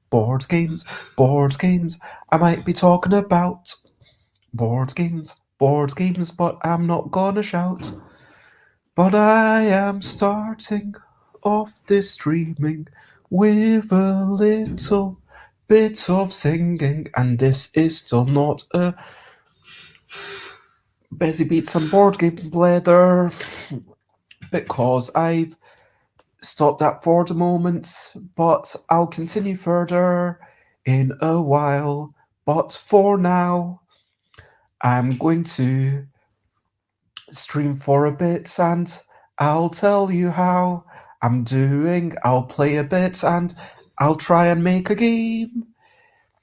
Board games, board games. I might be talking about board games, but I'm not gonna shout. But I am starting off this streaming with a little bit of singing, and this is still not a busy beats and board game blather because I've stopped that for the moment, but I'll continue further in a while. But for now, I'm going to stream for a bit and I'll tell you how I'm doing. I'll play a bit and I'll try and make a game.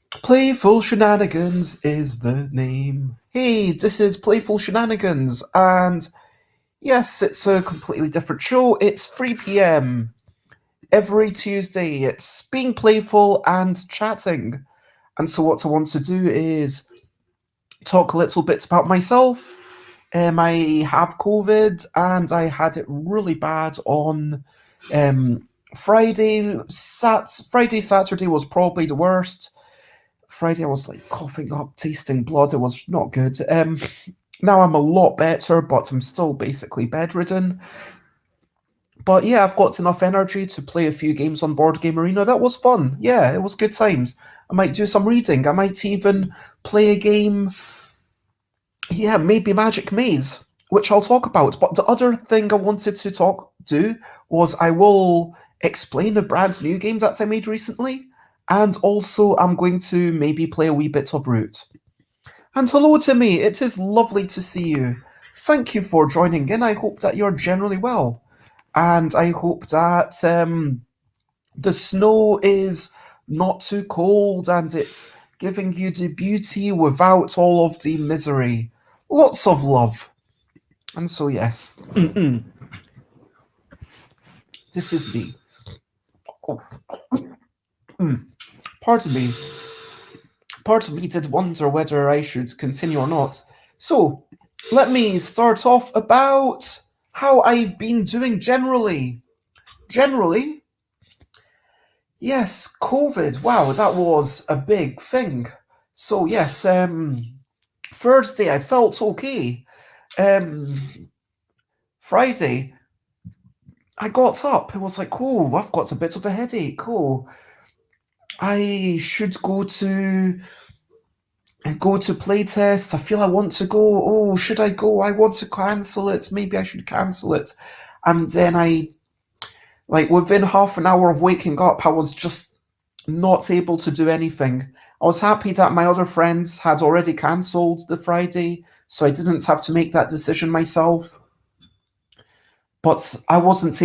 Playful Shenanigans is the name. Hey, this is Playful Shenanigans, and yes, it's a completely different show. It's 3 p.m. every Tuesday. It's being playful and chatting. And so, what I want to do is talk a little bit about myself. I have COVID and I had it really bad on Friday. Friday, Saturday was probably the worst. Friday I was like coughing up, tasting blood. It was not good. Now I'm a lot better, but I'm still basically bedridden. But yeah, I've got enough energy to play a few games on Board Game Arena. That was fun. Yeah, it was good times. I might do some reading. I might even play a game. Yeah, maybe Magic Maze, which I'll talk about. But the other thing I wanted to do was I will explain a brand new game that I made recently, and also I'm going to maybe play a wee bit of Root. And hello to me, it is lovely to see you. Thank you for joining in. I hope that you're generally well. And I hope that the snow is not too cold and it's giving you the beauty without all of the misery. Lots of love. And so, yes, this is me. Oh. Pardon me. Part of me did wonder whether I should continue or not. So, let me start off about how I've been doing generally. Generally, yes, COVID. Wow, that was a big thing. So yes, Thursday I felt okay. Um, Friday I got up. It was like, oh, I've got a bit of a headache. Oh, I should go to playtest. I feel I want to go. Oh, should I go? I want to cancel it. Maybe I should cancel it. And then like within half an hour of waking up, I was just not able to do anything. I was happy that my other friends had already cancelled the Friday, so I didn't have to make that decision myself. But I didn't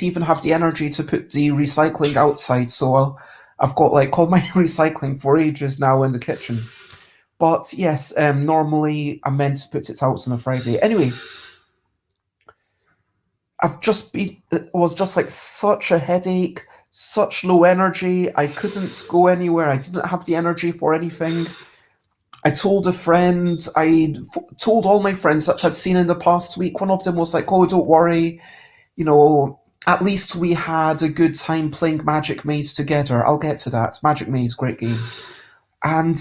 even have the energy to put the recycling outside, so I've got like all my recycling for ages now in the kitchen. But yes, normally I'm meant to put it out on a Friday. Anyway, it was just like such a headache, such low energy. I couldn't go anywhere. I didn't have the energy for anything. I told a friend, told all my friends that I'd seen in the past week. One of them was like, oh, don't worry, at least we had a good time playing Magic Maze together. I'll get to that. Magic Maze, great game. And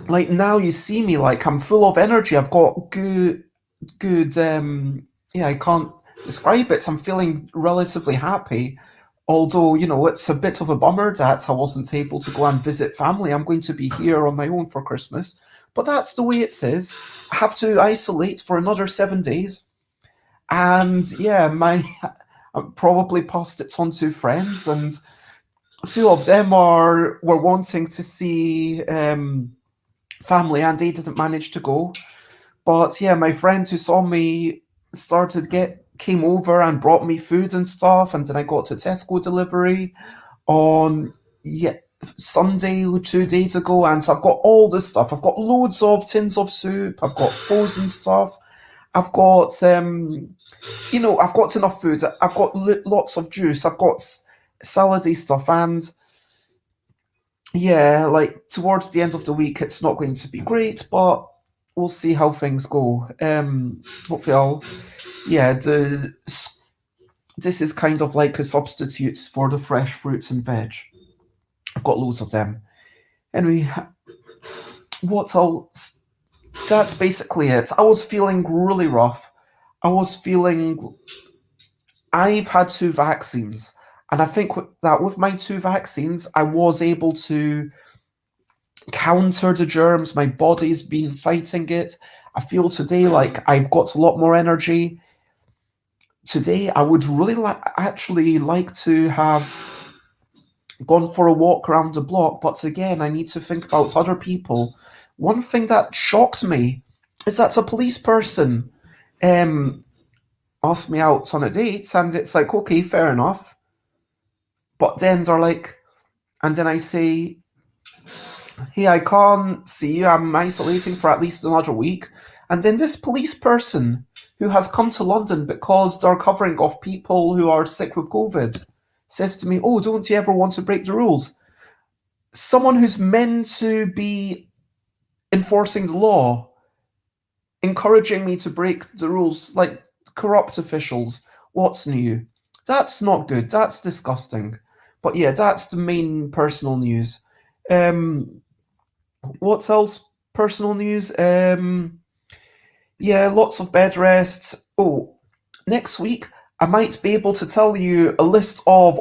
like now you see me, like I'm full of energy. I've got good yeah, I can't describe it. I'm feeling relatively happy. Although, it's a bit of a bummer that I wasn't able to go and visit family. I'm going to be here on my own for Christmas. But that's the way it is. I have to isolate for another 7 days. And yeah, I probably passed it on to friends, and two of them were wanting to see family, and they didn't manage to go. But yeah, my friend who saw me came over and brought me food and stuff, and then I got a Tesco delivery on yeah Sunday 2 days ago, and so I've got all this stuff. I've got loads of tins of soup. I've got frozen stuff. I've got I've got enough food. I've got lots of juice. I've got salady stuff, and yeah, like towards the end of the week, it's not going to be great, but we'll see how things go. Hopefully, yeah, this is kind of like a substitute for the fresh fruits and veg. I've got loads of them. Anyway, what else? That's basically it. I was feeling really rough. I was feeling. I've had two vaccines, and I think that with my two vaccines, I was able to counter the germs. My body's been fighting it. I feel today like I've got a lot more energy. Today, I would really actually like to have gone for a walk around the block, but again, I need to think about other people. One thing that shocked me is that a police person um, asked me out on a date, and it's like, okay, fair enough. But then they're like, and then I say, hey, I can't see you. I'm isolating for at least another week. And then this police person who has come to London because they're covering off people who are sick with COVID says to me, oh, don't you ever want to break the rules? Someone who's meant to be enforcing the law, encouraging me to break the rules, like corrupt officials. What's new? That's not good. That's disgusting. But yeah, that's the main personal news. Um, what else? Personal news. Yeah, lots of bed rests. Oh, next week I might be able to tell you a list of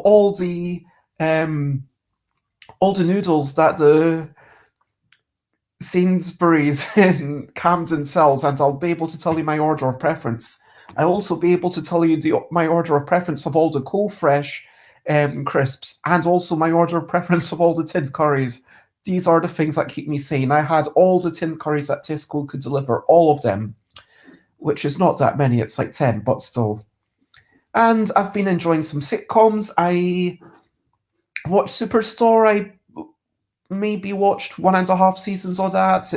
um all the noodles that the Sainsbury's in Camden sells, and I'll be able to tell you my order of preference. I'll also be able to tell you my order of preference of all the co-fresh crisps, and also my order of preference of all the tinned curries. These are the things that keep me sane. I had all the tinned curries that Tesco could deliver, all of them, which is not that many. It's like 10, but still. And I've been enjoying some sitcoms. I watched Superstore. I maybe watched 1.5 seasons of that.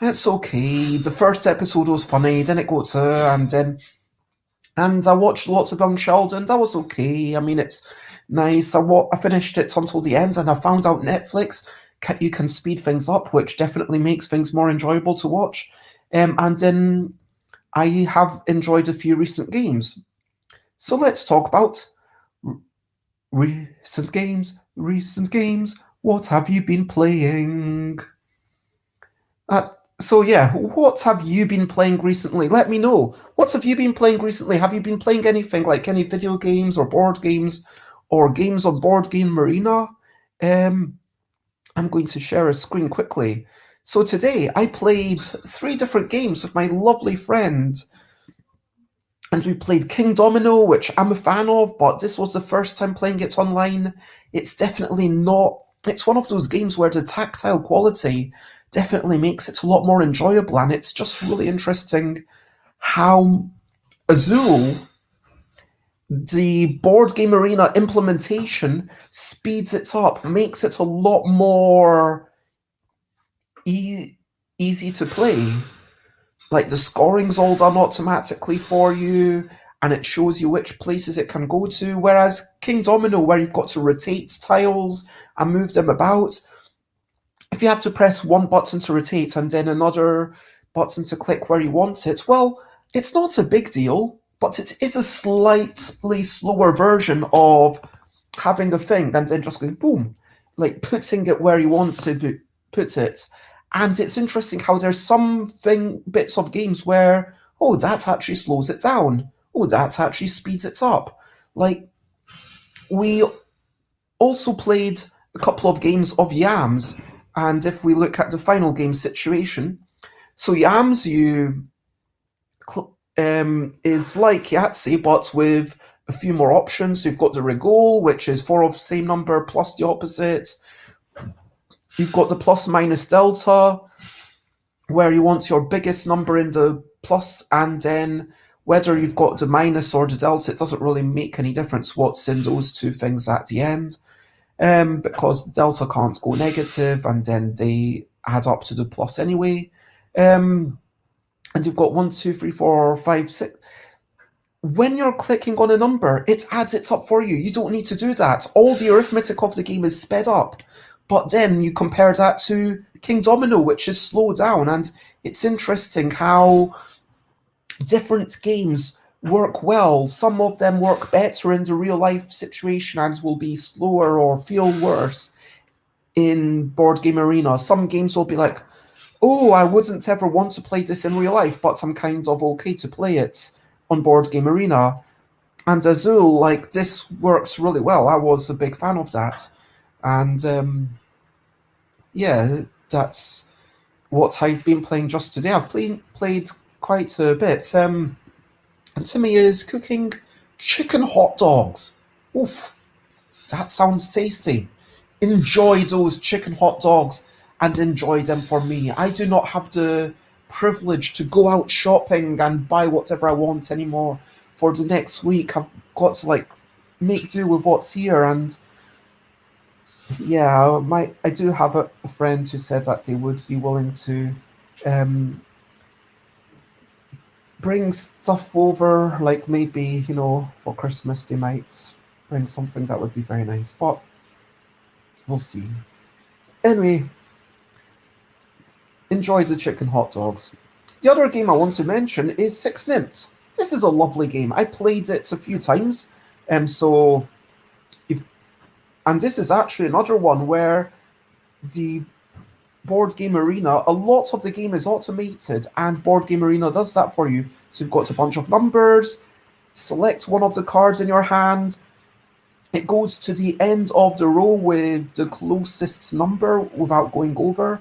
It's okay. The first episode was funny, then it got and I watched lots of Young Sheldon. That was okay. I mean, it's nice. I finished it until the end, and I found out Netflix you can speed things up, which definitely makes things more enjoyable to watch. And then I have enjoyed a few recent games. So let's talk about recent games. Recent games. What have you been playing? Uh, so yeah, what have you been playing recently? Let me know. What have you been playing recently? Have you been playing anything like any video games or board games or games on Board Game Arena? Um, I'm going to share a screen quickly. So today I played three different games with my lovely friend, and we played King Domino, which I'm a fan of, but this was the first time playing it online. It's definitely not. It's one of those games where the tactile quality definitely makes it a lot more enjoyable, and it's just really interesting how Azul, the board game arena implementation, speeds it up, makes it a lot more easy to play. Like the scoring's all done automatically for you, and it shows you which places it can go to. Whereas King Domino, where you've got to rotate tiles and move them about, if you have to press one button to rotate and then another button to click where you want it, well, it's not a big deal, but it is a slightly slower version of having a thing and then just going boom, like putting it where you want to put it. And it's interesting how there's some bits of games where, oh, that actually slows it down. Oh, that actually speeds it up. Like, we also played a couple of games of Yams, and if we look at the final game situation, so Yams is like Yahtzee, but with a few more options. You've got the Regole, which is four of the same number plus the opposite. You've got the plus minus delta, where you want your biggest number in the plus, and then whether you've got the minus or the delta, it doesn't really make any difference what's in those two things at the end, because the delta can't go negative, and then they add up to the plus anyway. And you've got 1, 2, 3, 4, 5, 6. when you're clicking on a number, it adds it up for you. You don't need to do that. All the arithmetic of the game is sped up. But then you compare that to King Domino, which is slowed down. And it's interesting how different games work well. Some of them work better in the real life situation and will be slower or feel worse in Board Game Arena. Some games will be like, oh, I wouldn't ever want to play this in real life, but I'm kind of okay to play it on Board Game Arena. And Azul, like, this works really well. I was a big fan of that. And yeah, that's what I've been playing just today. I've played quite a bit. And Timmy is cooking chicken hot dogs. Oof, that sounds tasty. Enjoy those chicken hot dogs and enjoy them for me. I do not have the privilege to go out shopping and buy whatever I want anymore for the next week. I've got to like make do with what's here. And yeah, I do have a friend who said that they would be willing to bring stuff over, like maybe, for Christmas they might bring something that would be very nice, but we'll see. Anyway, enjoy the chicken hot dogs. The other game I want to mention is Six Nimmt. This is a lovely game. I played it a few times, and this is actually another one where the Board Game Arena, a lot of the game is automated, and Board Game Arena does that for you. So you've got a bunch of numbers, select one of the cards in your hand, it goes to the end of the row with the closest number without going over,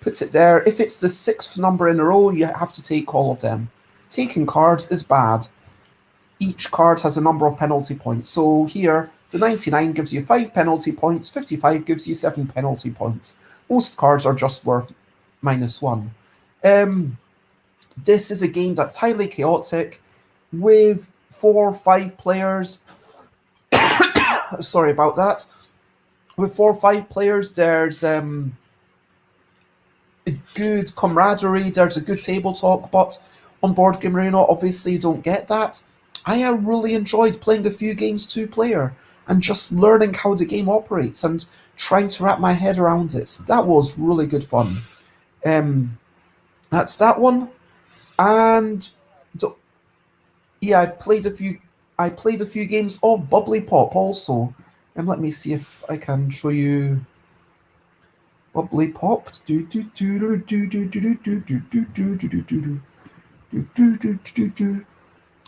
puts it there. If it's the sixth number in a row, you have to take all of them. Taking cards is bad. Each card has a number of penalty points. So here, the 99 gives you 5 penalty points, 55 gives you 7 penalty points. Most cards are just worth -1. This is a game that's highly chaotic with 4 or 5 players. Sorry about that. With 4 or 5 players, there's a good camaraderie, there's a good table talk, but on Board Game Arena, obviously you don't get that. I really enjoyed playing a few games 2-player and just learning how the game operates and trying to wrap my head around it. That was really good fun. That's that one. And yeah, I played a few games of Bubbly Pop also. And let me see if I can show you Bubbly Pop.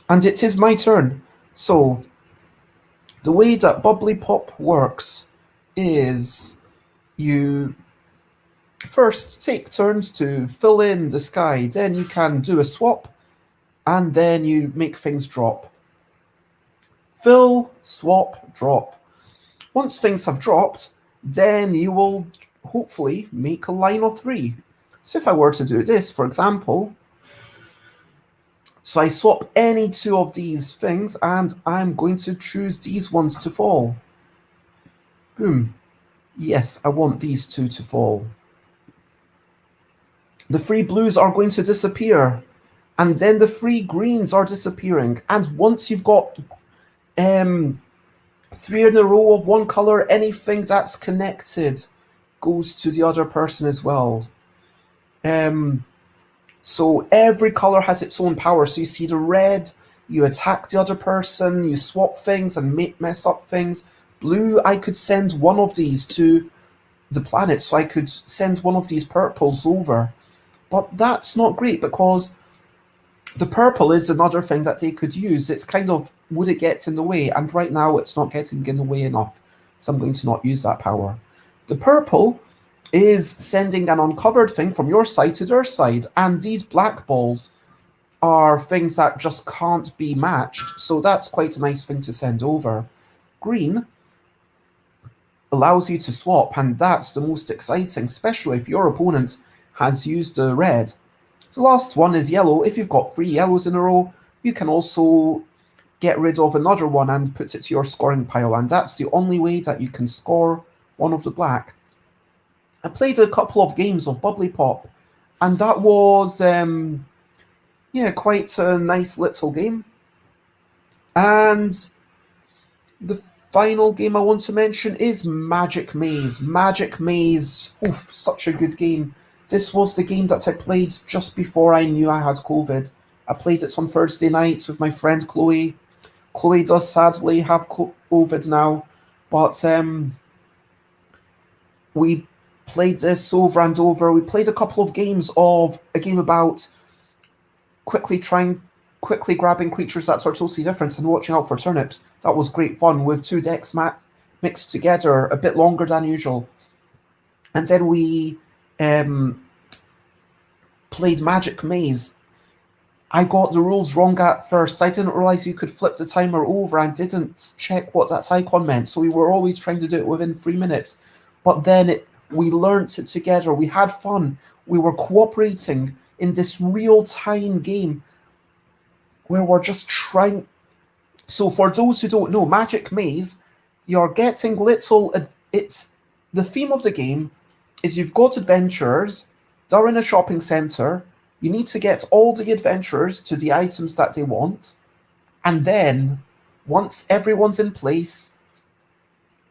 And it is my turn. So the way that Bubbly Pop works is you first take turns to fill in the sky, then you can do a swap, and then you make things drop. Fill, swap, drop. Once things have dropped, then you will hopefully make a line of 3. So if I were to do this, for example, so I swap any 2 of these things, and I'm going to choose these ones to fall. Boom. Yes, I want these 2 to fall. The 3 blues are going to disappear, and then the 3 greens are disappearing. And once you've got 3 in a row of one color, anything that's connected goes to the other person as well. So every color has its own power. So you see the red, you attack the other person, you swap things and mess up things. Blue, I could send one of these to the planet, so I could send one of these purples over. But that's not great because the purple is another thing that they could use. It's kind of, would it get in the way? And right now it's not getting in the way enough. So I'm going to not use that power. The purple is sending an uncovered thing from your side to their side. And these black balls are things that just can't be matched. So that's quite a nice thing to send over. Green allows you to swap, and that's the most exciting, especially if your opponent has used the red. The last one is yellow. If you've got 3 yellows in a row, you can also get rid of another one and put it to your scoring pile, and that's the only way that you can score one of the black. I played a couple of games of Bubbly Pop, and that was quite a nice little game. And the final game I want to mention is Magic Maze. Magic Maze, oof, such a good game. This was the game that I played just before I knew I had COVID. I played it on Thursday nights with my friend Chloe. Chloe does sadly have COVID now, but we played this over and over. We played a couple of games of a game about quickly grabbing creatures that are totally different and watching out for turnips. That was great fun with two decks mixed together a bit longer than usual. And then we played Magic Maze. I got the rules wrong at first. I didn't realize you could flip the timer over. I didn't check what that icon meant, so we were always trying to do it within 3 minutes. But then we learnt it together. We had fun. We were cooperating in this real-time game where we're just trying. So for those who don't know, Magic Maze, you're getting little. It's the theme of the game is you've got adventurers. They're in a shopping center. You need to get all the adventurers to the items that they want, and then once everyone's in place,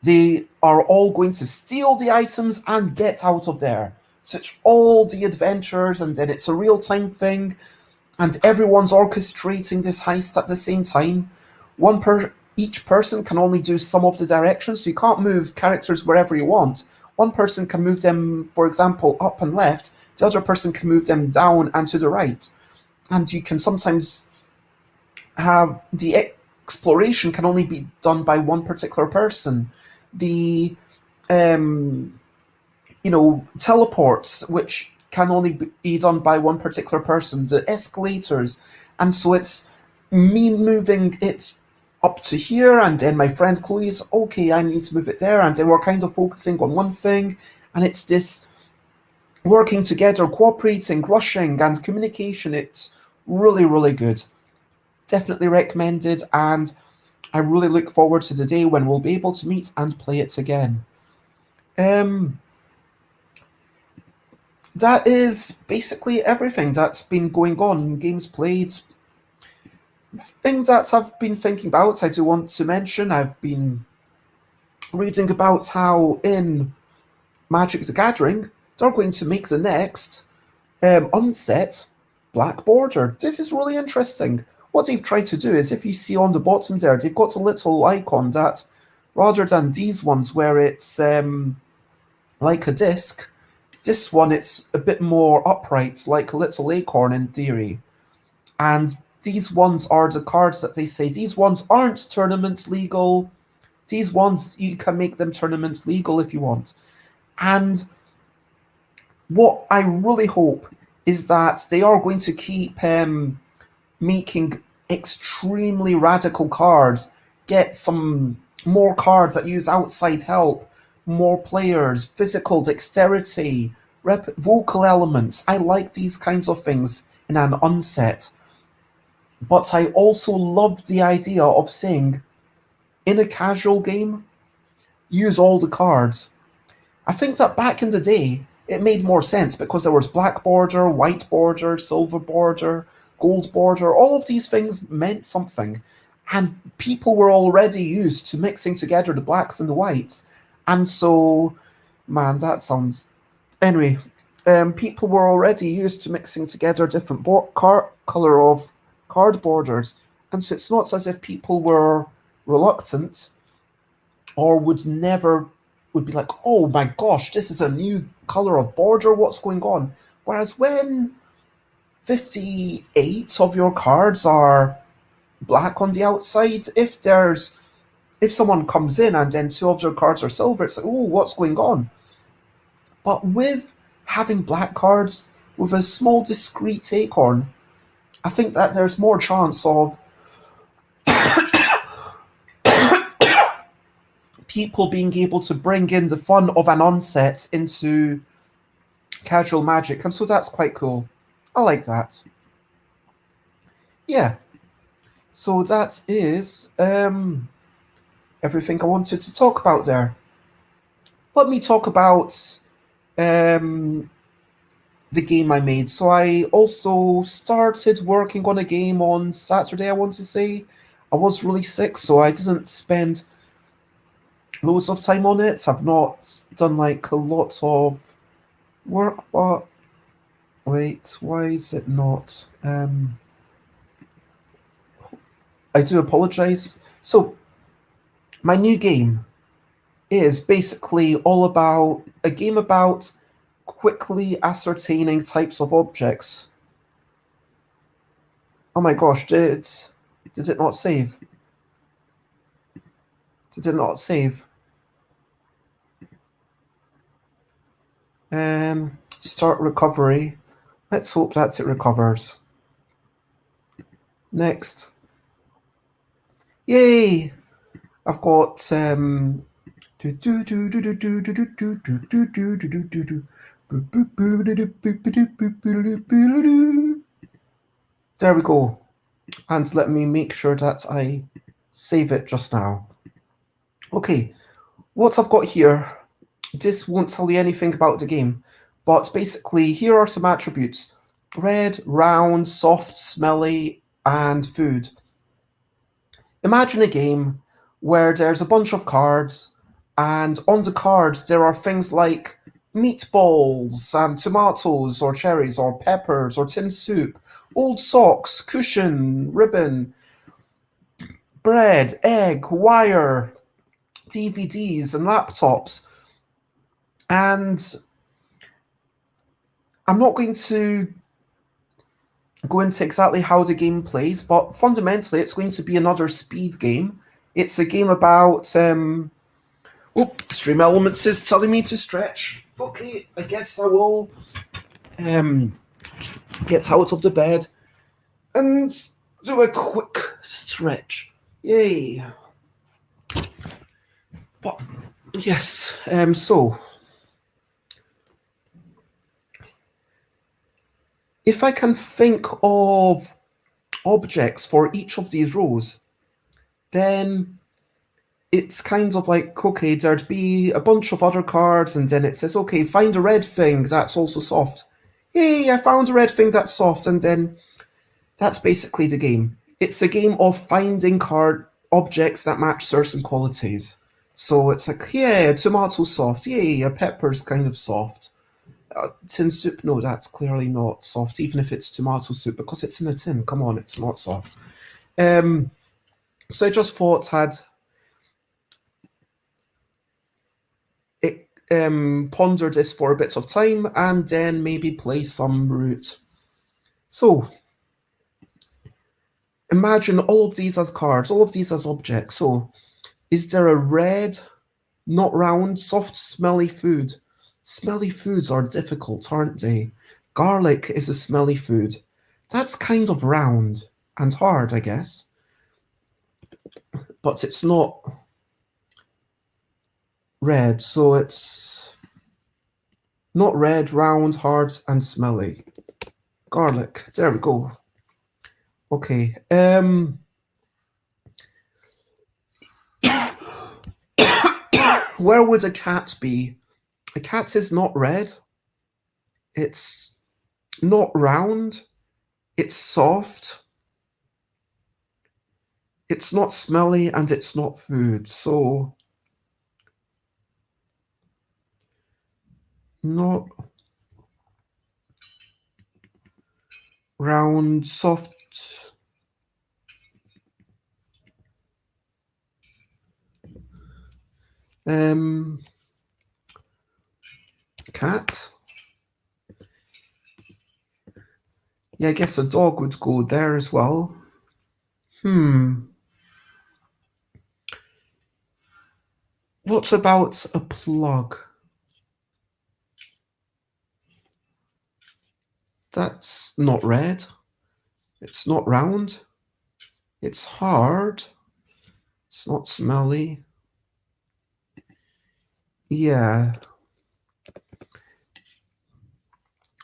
they are all going to steal the items and get out of there. So it's all the adventurers, and then it's a real-time thing, and everyone's orchestrating this heist at the same time. Each person can only do some of the directions, so you can't move characters wherever you want. One person can move them, for example, up and left. The other person can move them down and to the right. And you can sometimes have the exploration can only be done by one particular person. The teleports, which can only be done by one particular person, the escalators, and so it's me moving it up to here, and then my friend Chloe's, okay, I need to move it there, and then we're kind of focusing on one thing, and it's this working together, cooperating, rushing, and communication. It's really, really good. Definitely recommended, and I really look forward to the day when we'll be able to meet and play it again. That is basically everything that's been going on. Games played. Things that I've been thinking about, I do want to mention. I've been reading about how in Magic the Gathering, they're going to make the next unset black border. This is really interesting. What they've tried to do is, if you see on the bottom there, they've got a little icon that, rather than these ones where it's like a disc, this one it's a bit more upright, like a little acorn in theory. And these ones are the cards that they say, these ones aren't tournament legal. These ones, you can make them tournament legal if you want. And what I really hope is that they are going to keep making extremely radical cards, get some more cards that use outside help, more players, physical dexterity, vocal elements. I like these kinds of things in an unset. But I also love the idea of saying, in a casual game, use all the cards. I think that back in the day, it made more sense because there was black border, white border, silver border, gold border. All of these things meant something. And people were already used to mixing together the blacks and the whites. And so, man, that sounds... Anyway, people were already used to mixing together different color of card borders. And so it's not as if people were reluctant or would be like, oh my gosh, this is a new color of border, what's going on? Whereas when 58 of your cards are black on the outside, if someone comes in and then 2 of their cards are silver, it's like, oh, what's going on? But with having black cards with a small discrete acorn, I think that there's more chance of people being able to bring in the fun of an onset into casual Magic, and so that's quite cool. I like that. Yeah. So that is everything I wanted to talk about there. Let me talk about the game I made. So I also started working on a game on Saturday, I want to say. I was really sick, so I didn't spend loads of time on it. I've not done like a lot of work, but wait, why is it not? I do apologize. So, my new game is basically all about a game about quickly ascertaining types of objects. Oh my gosh, did it not save? Did it not save? Start recovery. Let's hope that it recovers. Next. Yay! I've got there we go. And let me make sure that I save it just now. Okay, what I've got here, this won't tell you anything about the game, but basically here are some attributes. Red, round, soft, smelly, and food. Imagine a game where there's a bunch of cards, and on the cards there are things like meatballs and tomatoes or cherries or peppers or tin soup, old socks, cushion, ribbon, bread, egg, wire, DVDs, and laptops. And I'm not going to go into exactly how the game plays, but fundamentally it's going to be another speed game. It's a game about Stream Elements is telling me to stretch. Okay, I guess I will get out of the bed and do a quick stretch. Yay. But yes, so if I can think of objects for each of these rows, then it's kind of like, okay, there'd be a bunch of other cards, and then it says, okay, find a red thing that's also soft. Yay, I found a red thing that's soft, and then that's basically the game. It's a game of finding card objects that match certain qualities. So it's like, yeah, tomato's soft. Yay, a pepper's kind of soft. Tin soup, no, that's clearly not soft, even if it's tomato soup, because it's in a tin. Come on, it's not soft. So I just thought ponder this for a bit of time and then maybe play some root. So imagine all of these as cards, all of these as objects. So is there a red, not round, soft, smelly food? Smelly foods are difficult, aren't they? Garlic is a smelly food. That's kind of round and hard, I guess. But it's not red, so it's not red, round, hard, and smelly. Garlic. There we go. Okay. Where would a cat be? A cat is not red. It's not round. It's soft. It's not smelly, and it's not food. So not round, soft. Cat. Yeah, I guess a dog would go there as well. What about a plug? That's not red. It's not round. It's hard. It's not smelly. Yeah.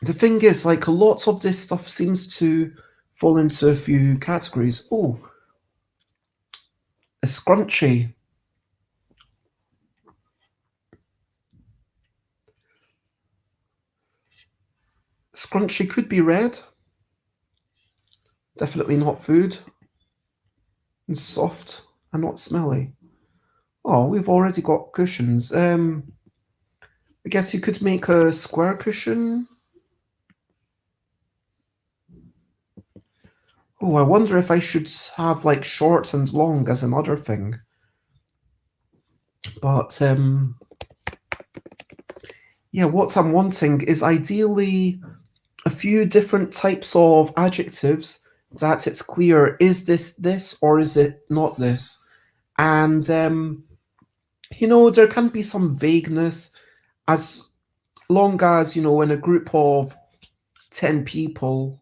The thing is, like, a lot of this stuff seems to fall into a few categories. Oh, a scrunchie. Scrunchie could be red. Definitely not food. and soft and not smelly. Oh, we've already got cushions. I guess you could make a square cushion. Oh, I wonder if I should have like short and long as another thing. But yeah, what I'm wanting is ideally a few different types of adjectives that it's clear, is this or is it not this? And there can be some vagueness as long as, in a group of 10 people,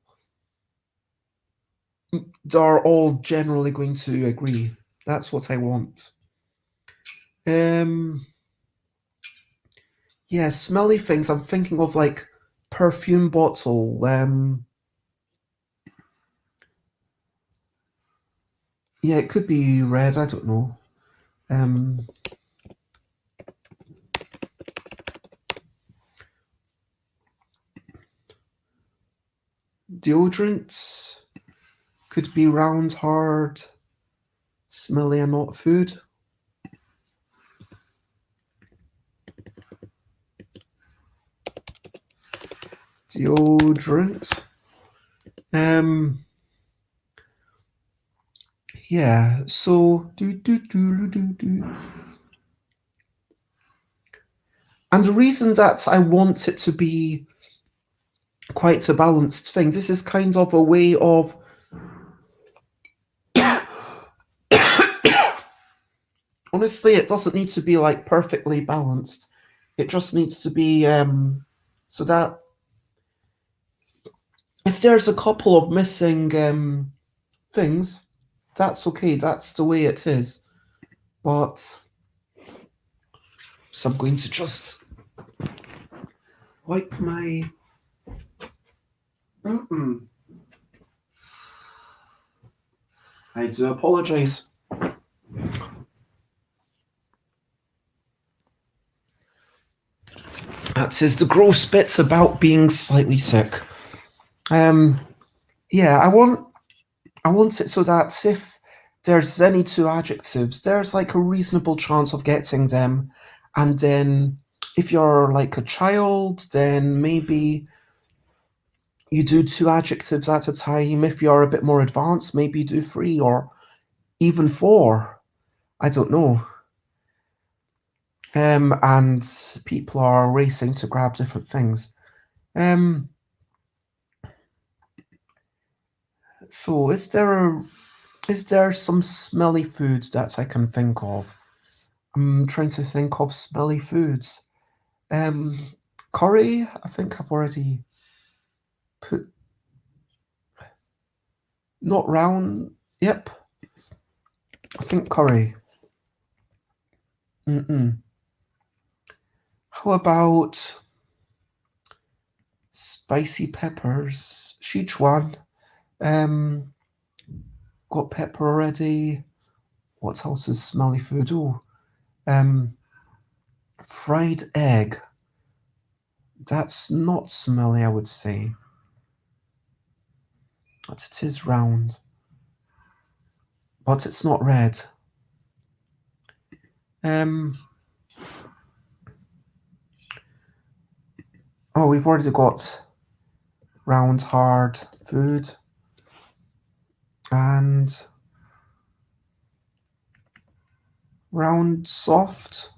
they're all generally going to agree. That's what I want. Um, yeah, smelly things. I'm thinking of like perfume bottle. Yeah, it could be red. I don't know. Um, deodorant could be round, hard, smelly, and not food. Deodorant. Um, yeah. So do. And the reason that I want it to be quite a balanced thing, this is kind of a way of honestly, it doesn't need to be like perfectly balanced. It just needs to be so that if there's a couple of missing things, that's okay. That's the way it is. But so I'm going to just wipe my. Mm-mm. I do apologise. That is the gross bits about being slightly sick. Um, yeah, I want it so that if there's any two adjectives, there's like a reasonable chance of getting them. And then if you're like a child, then maybe you do two adjectives at a time. If you're a bit more advanced, maybe you do three or even four. I don't know. And people are racing to grab different things. Um, so is there some smelly foods that I can think of? I'm trying to think of smelly foods. Um, curry, I think I've already put not round. Yep, I think curry. Mm-mm. How about spicy peppers? Sichuan. Um, got pepper already. What else is smelly food? Oh, um, fried egg. That's not smelly, I would say. But it is round. But it's not red. Um, oh, we've already got round, hard food and round, soft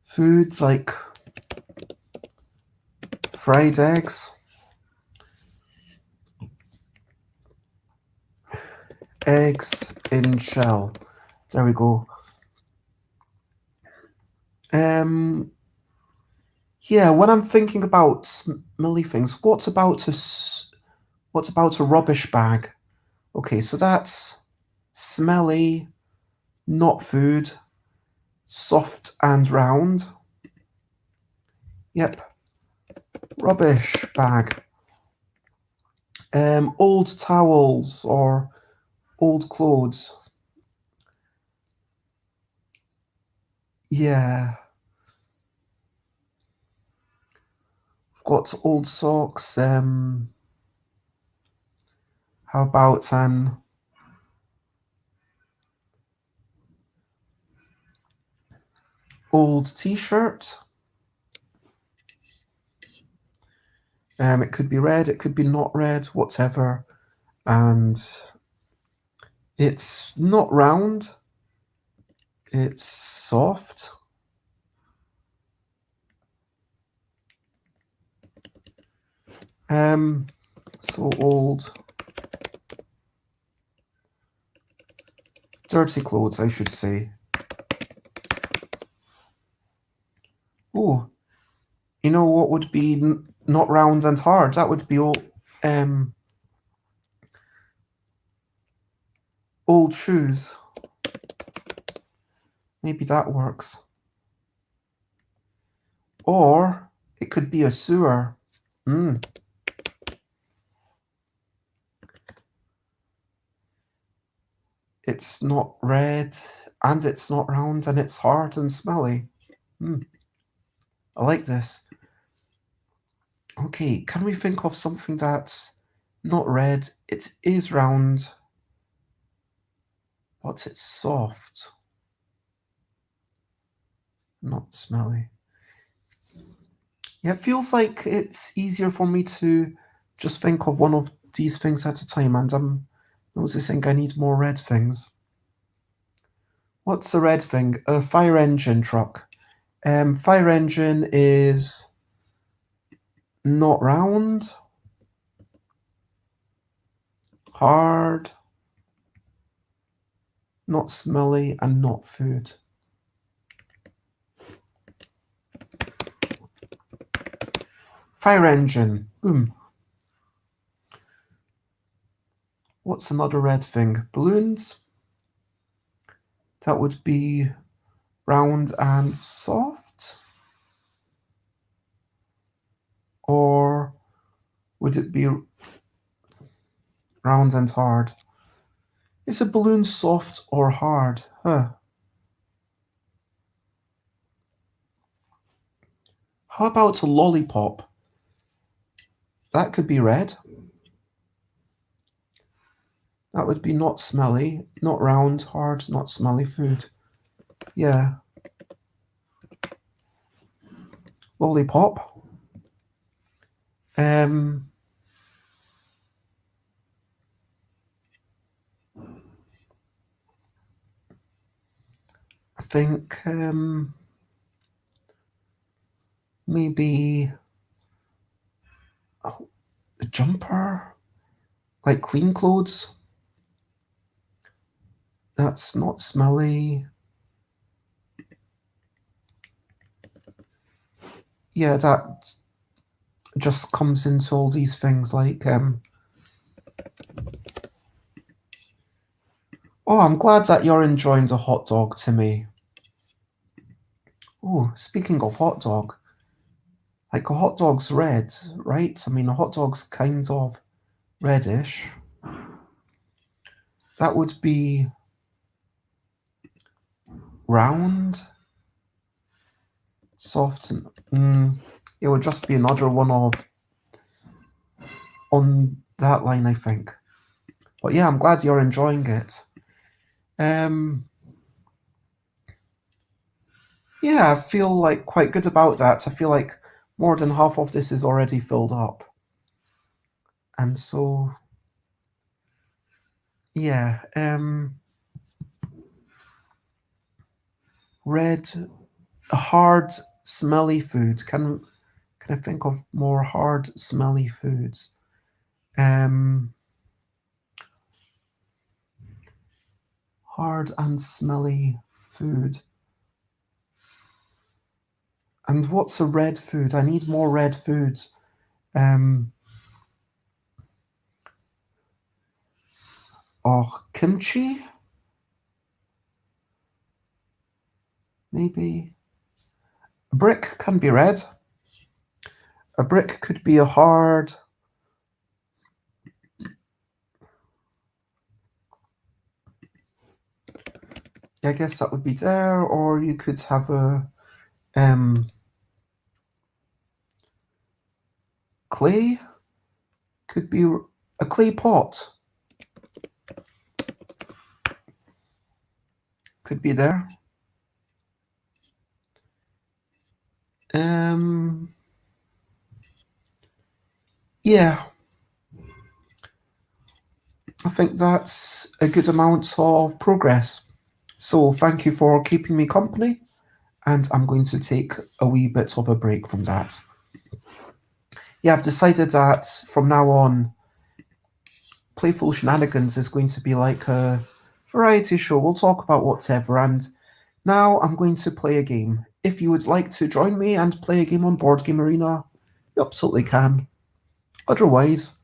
foods like fried eggs in shell. There we go. Um, yeah, when I'm thinking about smelly things, what about a rubbish bag? Okay, so that's smelly, not food, soft and round. Yep, rubbish bag. Old towels or old clothes. Yeah, I've got old socks. How about an Old t-shirt. It could be red, it could be not red, whatever. And it's not round. It's soft. So old. Dirty clothes, I should say. Oh, you know what would be not round and hard? That would be old shoes. Maybe that works. Or it could be a sewer. It's not red, and it's not round, and it's hard and smelly. I like this. Okay, can we think of something that's not red? It is round, but it's soft. Not smelly. Yeah, it feels like it's easier for me to just think of one of these things at a time, and I'm noticing I need more red things. What's a red thing? A fire engine truck. Fire engine is not round, hard, not smelly, and not food. Fire engine. Boom. What's another red thing? Balloons. That would be round and soft. Or would it be round and hard? Is a balloon soft or hard? How about a lollipop? That could be red. That would be not smelly, not round, hard, not smelly food. Yeah. Lollipop. I think maybe a jumper, like clean clothes. That's not smelly. Yeah, that just comes into all these things like oh, I'm glad that you're enjoying the hot dog, Timmy. Oh, speaking of hot dog, like a hot dog's red, right? I mean, a hot dog's kind of reddish. That would be round, soft, and it would just be another one of on that line, I think. But yeah, I'm glad you're enjoying it. Yeah, I feel like quite good about that. I feel like more than half of this is already filled up. And so yeah, red, hard, smelly food. Can I think of more hard, smelly foods? Hard and smelly food. And what's a red food? I need more red foods. Oh, kimchi? Maybe. A brick can be red. A brick could be a hard. I guess that would be there, or you could have a clay. Could be a clay pot. Could be there. Um, yeah, I think that's a good amount of progress. So thank you for keeping me company, and I'm going to take a wee bit of a break from that. Yeah, I've decided that from now on, Playful Shenanigans is going to be like a variety show. We'll talk about whatever, and now I'm going to play a game. If you would like to join me and play a game on Board Game Arena, you absolutely can. Otherwise,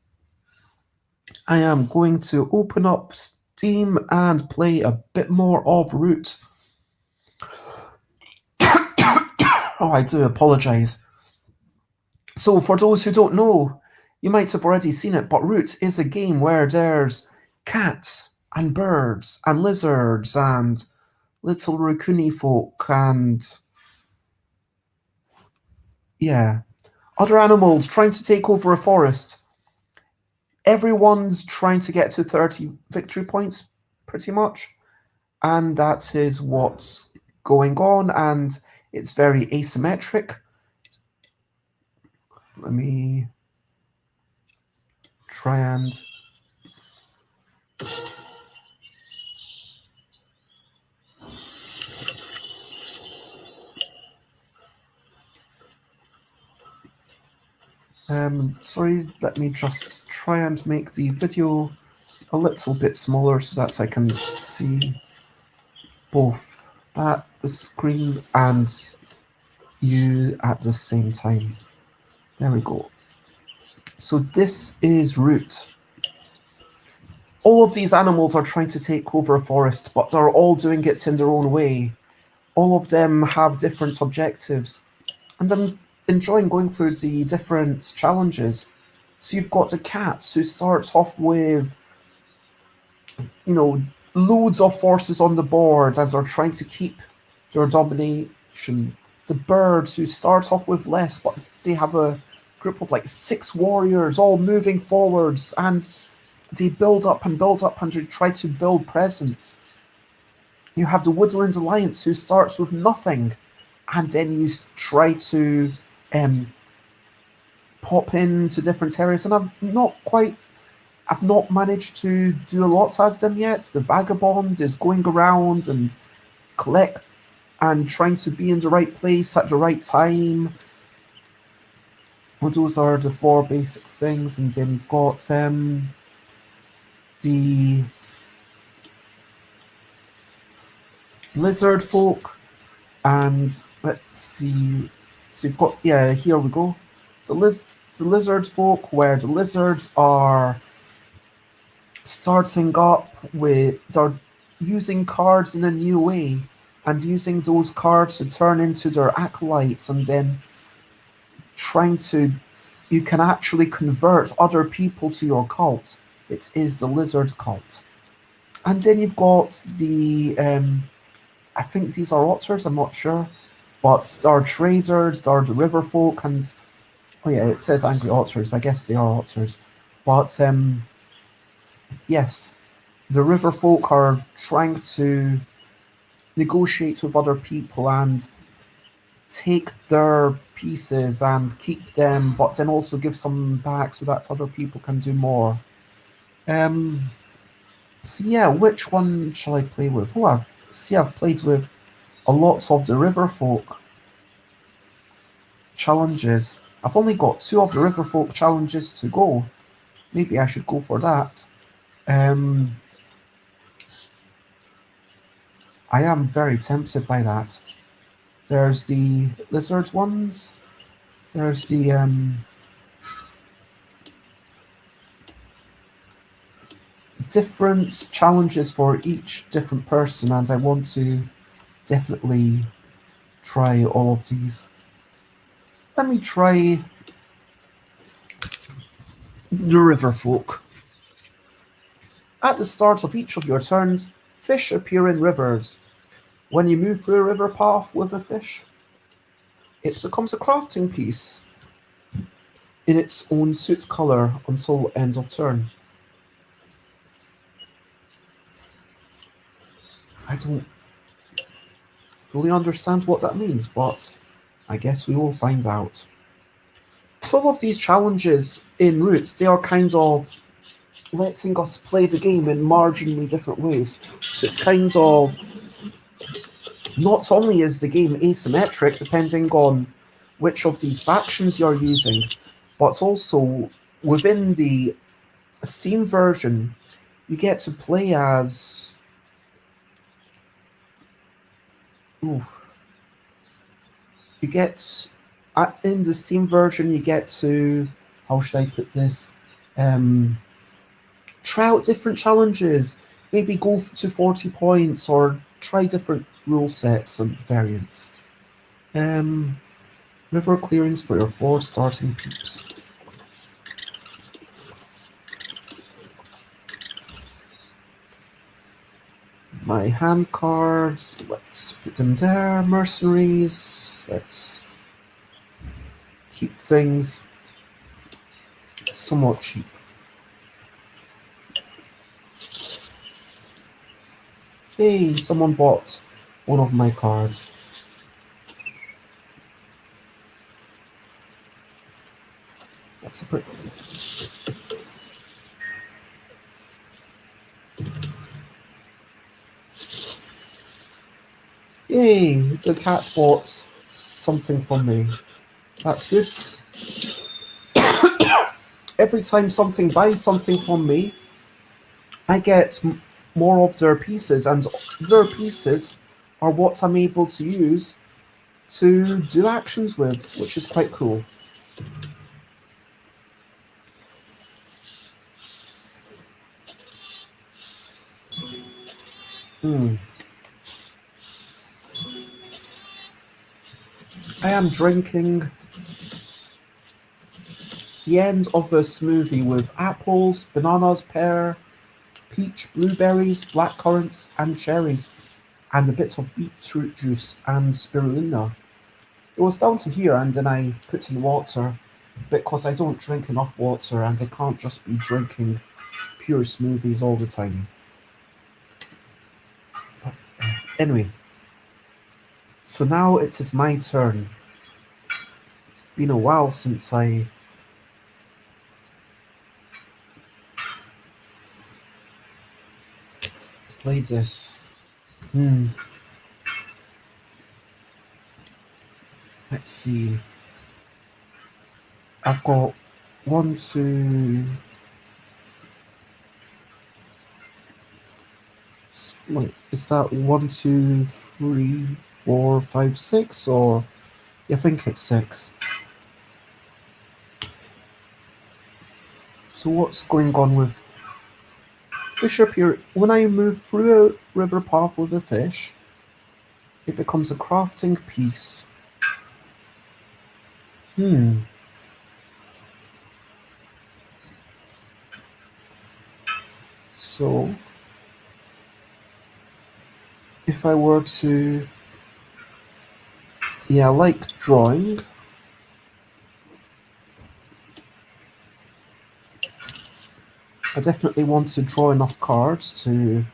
I am going to open up Steam and play a bit more of Root. Oh, I do apologise. So, for those who don't know, you might have already seen it, but Root is a game where there's cats and birds and lizards and little raccoony folk and, yeah, other animals trying to take over a forest. Everyone's trying to get to 30 victory points, pretty much, and that is what's going on, and it's very asymmetric. Let me try and sorry, let me just try and make the video a little bit smaller so that I can see both the screen and you at the same time. There we go. So this is Root. All of these animals are trying to take over a forest, but they're all doing it in their own way. All of them have different objectives, and I'm enjoying going through the different challenges. So you've got the cats who starts off with, you know, loads of forces on the board and are trying to keep their domination. The birds who start off with less, but they have a group of like 6 warriors all moving forwards, and they build up and they try to build presence. You have the Woodland Alliance who starts with nothing, and then you try to um, pop into different areas. And I've not managed to do a lot as them yet. The Vagabond is going around and collect and trying to be in the right place at the right time. Well, those are the 4 basic things, and then you've got the lizard folk, and let's see. So you've got, yeah, here we go. The lizard folk, where the lizards are starting up with, they're using cards in a new way and using those cards to turn into their acolytes, and then trying to, you can actually convert other people to your cult. It is the lizard cult. And then you've got the I think these are otters, I'm not sure, but there are traders, there are the river folk, and oh yeah, it says angry otters. I guess they are otters, but yes, the river folk are trying to negotiate with other people and take their pieces and keep them, but then also give some back so that other people can do more. Um, so yeah, which one shall I play with? Oh, I've played with a lot of the river folk challenges. I've only got 2 of the river folk challenges to go. Maybe I should go for that. Um, I am very tempted by that. There's the lizard ones. There's the different challenges for each different person, and I want to definitely try all of these. Let me try the river folk. At the start of each of your turns, fish appear in rivers. When you move through a river path with a fish, it becomes a crafting piece in its own suit color until end of turn. I don't fully understand what that means, but I guess we will find out. So all of these challenges in Roots, they are kind of letting us play the game in marginally different ways. So it's kind of, not only is the game asymmetric depending on which of these factions you're using, but also within the Steam version, you get to play as. Ooh, you get. In the Steam version, you get to. How should I put this? Try out different challenges. Maybe go to 40 points or try different rule sets and variants. River clearings for your 4 starting peeps. My hand cards, let's put them there. Mercenaries, let's keep things somewhat cheap. Hey, someone bought one of my cards. That's a pretty. Yay, the cat bought something from me. That's good. Every time something buys something from me, I get more of their pieces, and their pieces are what I'm able to use to do actions with, which is quite cool. I am drinking the end of a smoothie with apples, bananas, pear, peach, blueberries, blackcurrants, and cherries, and a bit of beetroot juice and spirulina. It was down to here, and then I put in water because I don't drink enough water, and I can't just be drinking pure smoothies all the time. But, anyway, so now it is my turn. It's been a while since I played this. Let's see. I've got 1, 2. Wait, is that 1, 2, 3, 4, 5, 6, or I think it's 6. So what's going on with fish appear when I move through a river path with a fish? It becomes a crafting piece. So if I were to, I like drawing. I definitely want to draw enough cards to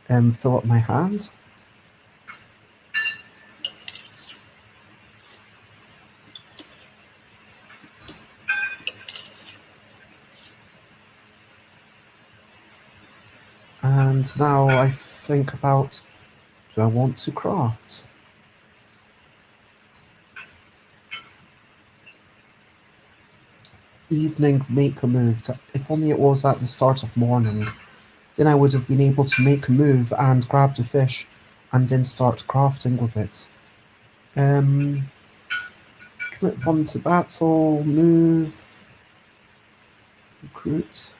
fill up my hand. And now I think about, do I want to craft? Evening, make a move. If only it was at the start of morning, then I would have been able to make a move and grab the fish and then start crafting with it. Commit fun to battle, move, recruit.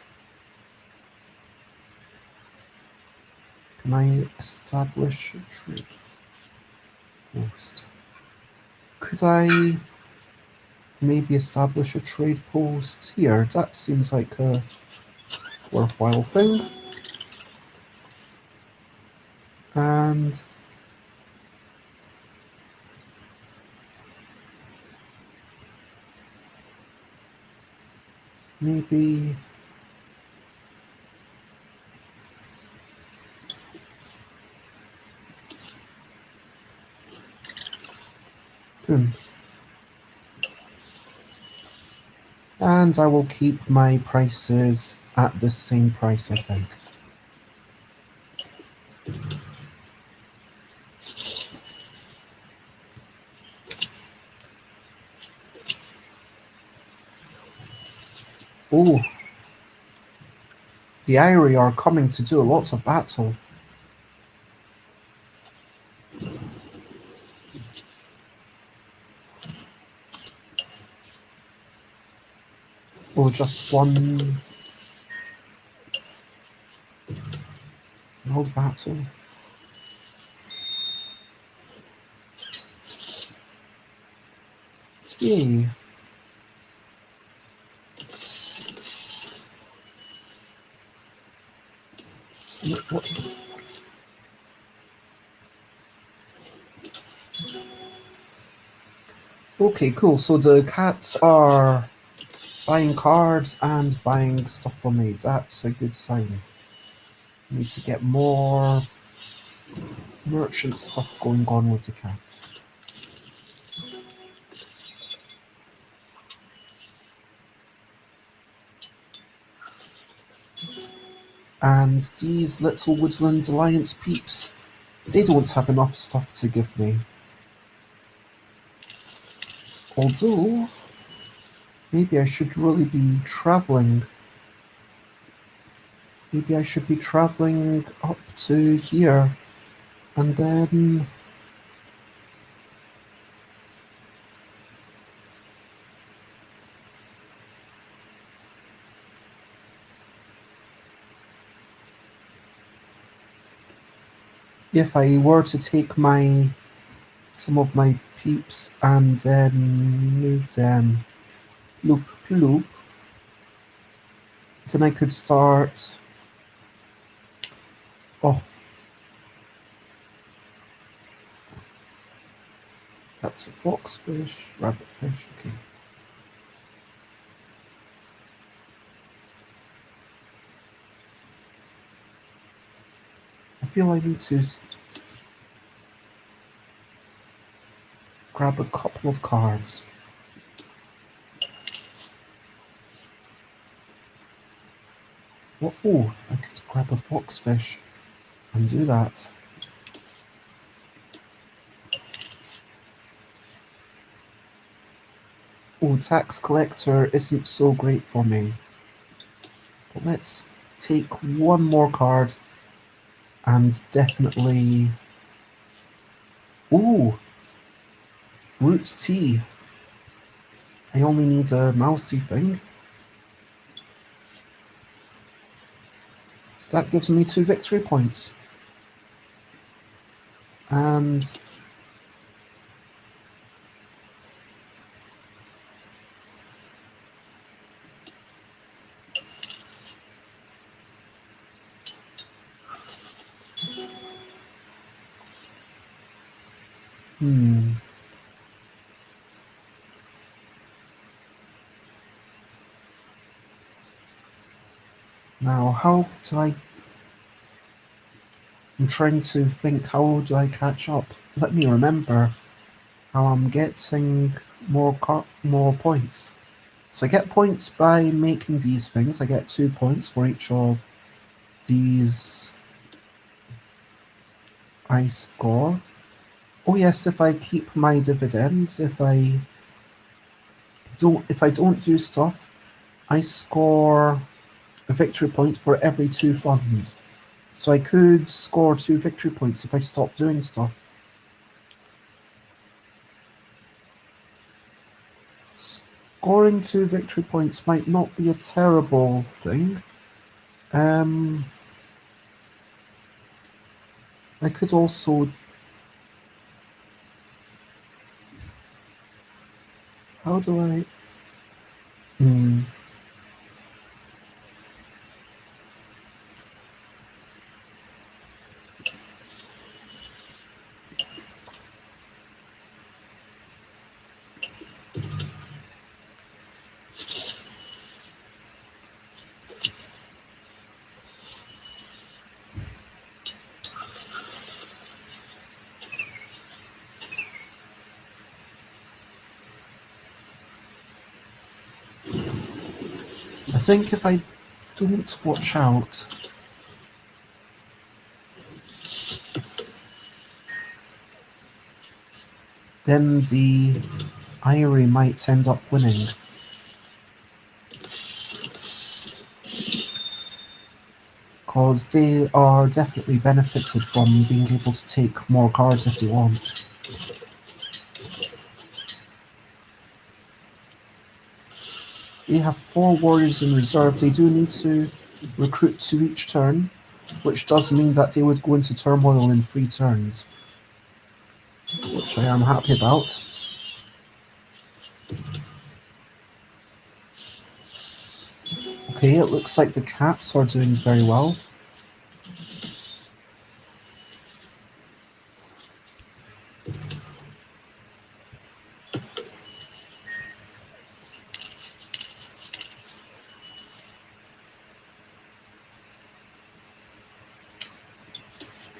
Can I establish a trade post? Could I maybe establish a trade post here? That seems like a worthwhile thing. And maybe And I will keep my prices at the same price, I think. Oh, the Irie are coming to do a lot of battle. Oh, just one old battle. Yay. What? Okay, cool. So the cats are buying cards and buying stuff from me. That's a good sign. Need to get more merchant stuff going on with the cats. And these little Woodland Alliance peeps, they don't have enough stuff to give me. Although, maybe I should really be travelling. Maybe I should be travelling up to here, and then... If I were to take some of my peeps and then move them loop loop, then I could start... Oh, that's a foxfish, rabbitfish, okay. I feel I need to grab a couple of cards. Oh, I could grab a foxfish and do that. Oh, tax collector isn't so great for me. But let's take one more card and definitely... Ooh, root tea. I only need a mousy thing. So that gives me 2 victory points. And... Now, how do I... I'm trying to think, how do I catch up? Let me remember how I'm getting more points. So I get points by making these things. I get 2 points for each of these I score. Oh yes, if I keep my dividends, if I don't do stuff, I score a victory point for every 2 funds. So I could score 2 victory points if I stop doing stuff. Scoring 2 victory points might not be a terrible thing. I could also... How do I... think if I don't watch out, then the Irie might end up winning. Because they are definitely benefited from being able to take more cards if they want. They have 4 warriors in reserve. They do need to recruit 2 each turn, which does mean that they would go into turmoil in 3 turns, which I am happy about. Okay, it looks like the cats are doing very well.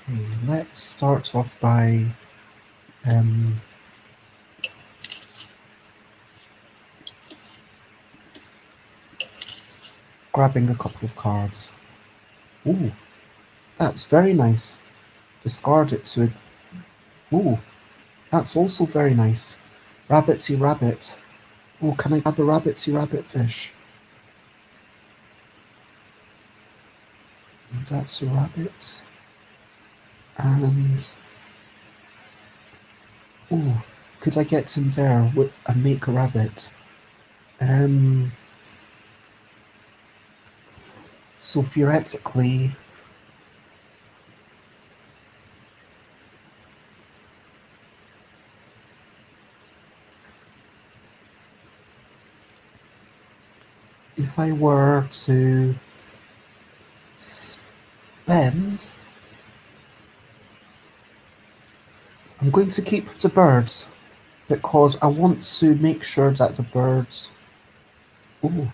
Okay, let's start off by grabbing a couple of cards. Ooh, that's very nice. Discard it to... Ooh, that's also very nice. Rabbitsy rabbit. Oh, can I grab a rabbitsy rabbit fish? That's a rabbit. And... Oh, could I get in there and make a rabbit? So theoretically... If I were to spend... I'm going to keep the birds, because I want to make sure that the birds... Ooh.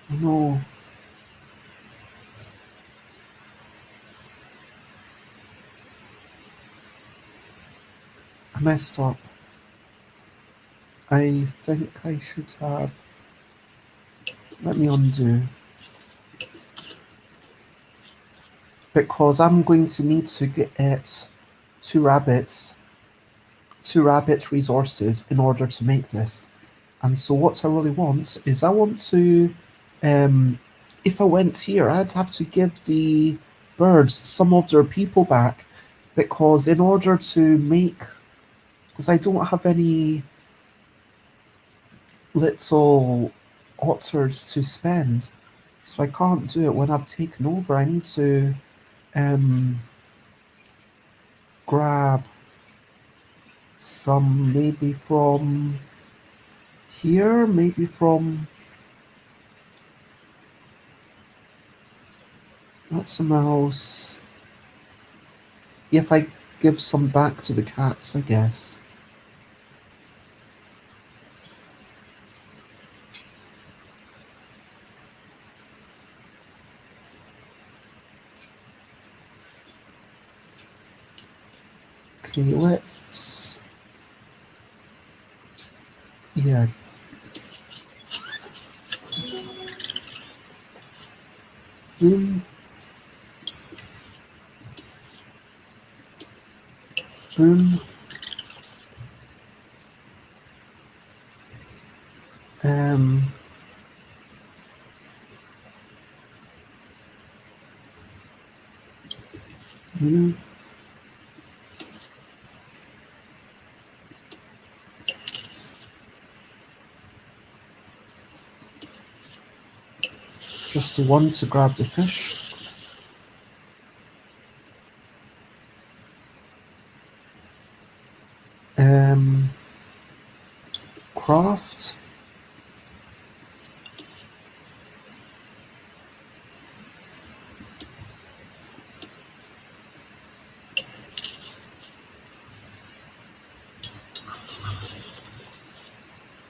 No. I messed up. I think I should have... Let me undo. Because I'm going to need to get 2 rabbit resources in order to make this. And so what I really want is I want to... if I went here, I'd have to give the birds some of their people back, because in order to make... Because I don't have any little otters to spend, so I can't do it when I've taken over. I need to grab some, maybe from here, maybe from... That's a mouse. If I give some back to the cats, I guess. Okay, let's... Yeah. Boom. Boom. Move. Just the one to grab the fish. Craft.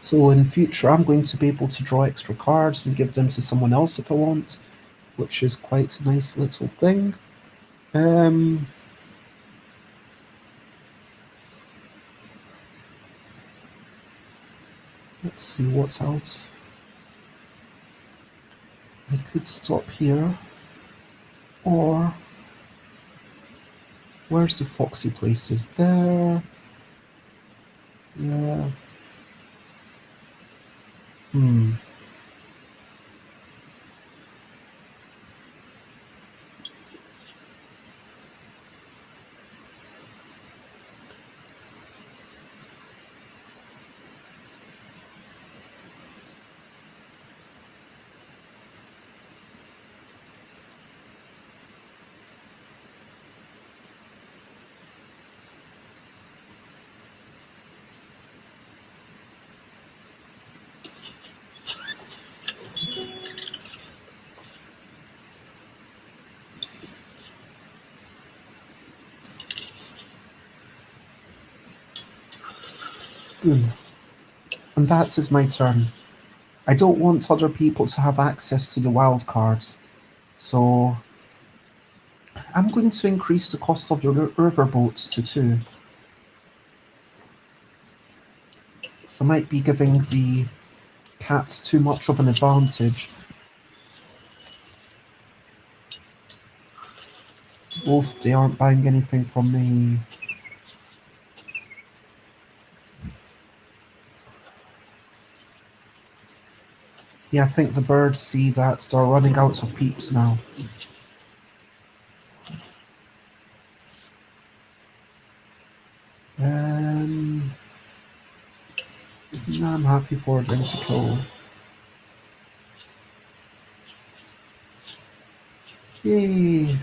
So in future, I'm going to be able to draw extra cards and give them to someone else if I want, which is quite a nice little thing. Let's see what else. I could stop here, or where's the foxy places? There. Yeah. Good. And that is my turn. I don't want other people to have access to the wild cards, so I'm going to increase the cost of the riverboats to 2. So I might be giving the cats too much of an advantage. Oof, they aren't buying anything from me. Yeah, I think the birds see that they're running out of peeps now. No, I'm happy for them to kill. Yay!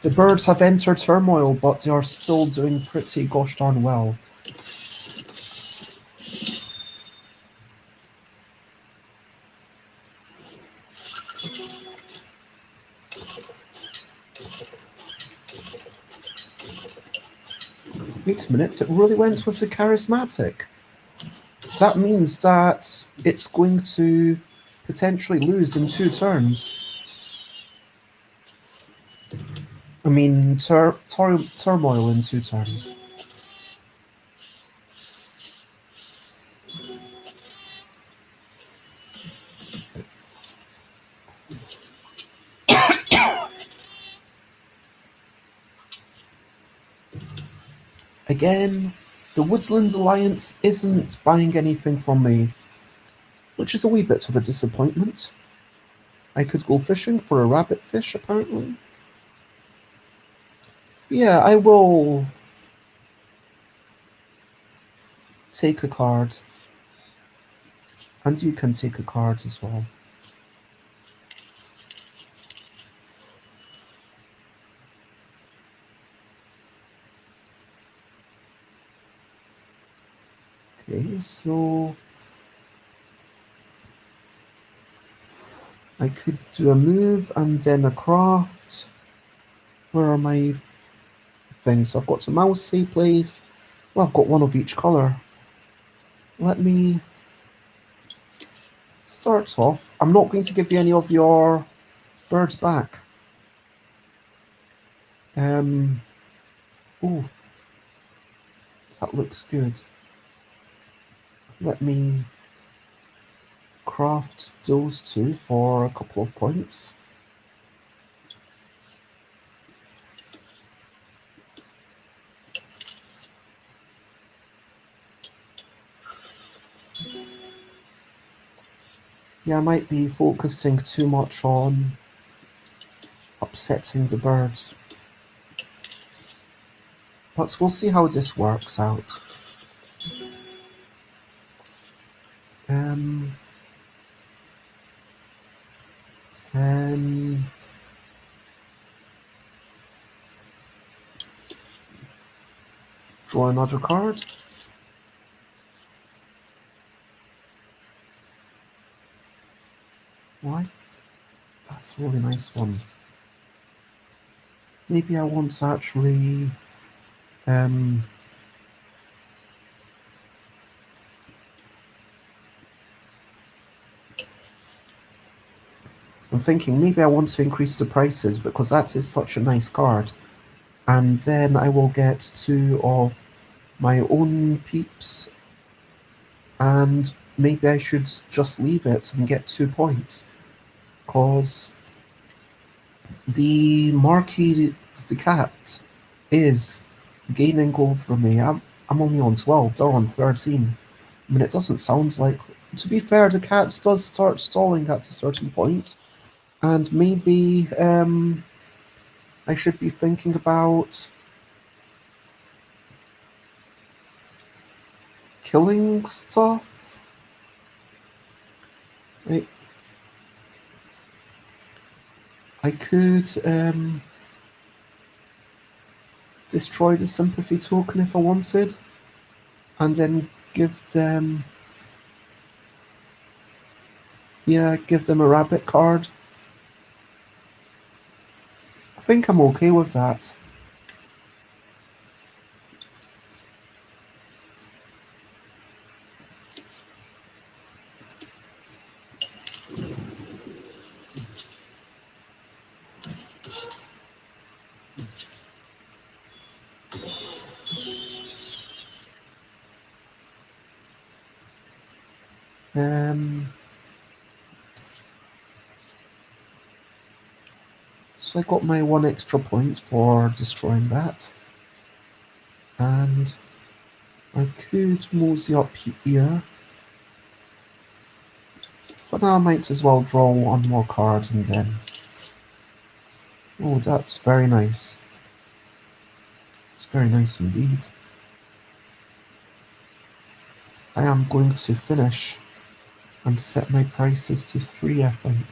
The birds have entered turmoil, but they are still doing pretty gosh darn well. Wait a minute, it really went with the charismatic. That means that it's going to potentially lose in 2 turns. I mean, turmoil in 2 turns. Again, the Woodland Alliance isn't buying anything from me, which is a wee bit of a disappointment. I could go fishing for a rabbit fish, apparently. Yeah, I will take a card. And you can take a card as well. Okay, so I could do a move and then a craft. Where are my things? I've got a mousey place. Well, I've got one of each colour. Let me start off. I'm not going to give you any of your birds back. Oh, that looks good. Let me craft those 2 for a couple of points. Yeah, I might be focusing too much on upsetting the birds. But we'll see how this works out. 10. Draw another card. Why? That's a really nice one. maybe I want to actually I'm thinking maybe I want to increase the prices because that is such a nice card. And then I will get 2 of my own peeps, and maybe I should just leave it and get 2 points. Because the Marquis the cat is gaining over me. I'm only on 12, they're on 13. I mean, it doesn't sound like. To be fair, the cat does start stalling at a certain point, and maybe I should be thinking about killing stuff. Right. I could destroy the sympathy token if I wanted, and then give them, yeah, give them a rabbit card. I think I'm okay with that. So I got my 1 extra point for destroying that, and I could mosey up here, but now I might as well draw 1 more card and then. Oh, that's very nice. It's very nice indeed. I am going to finish and set my prices to 3, I think.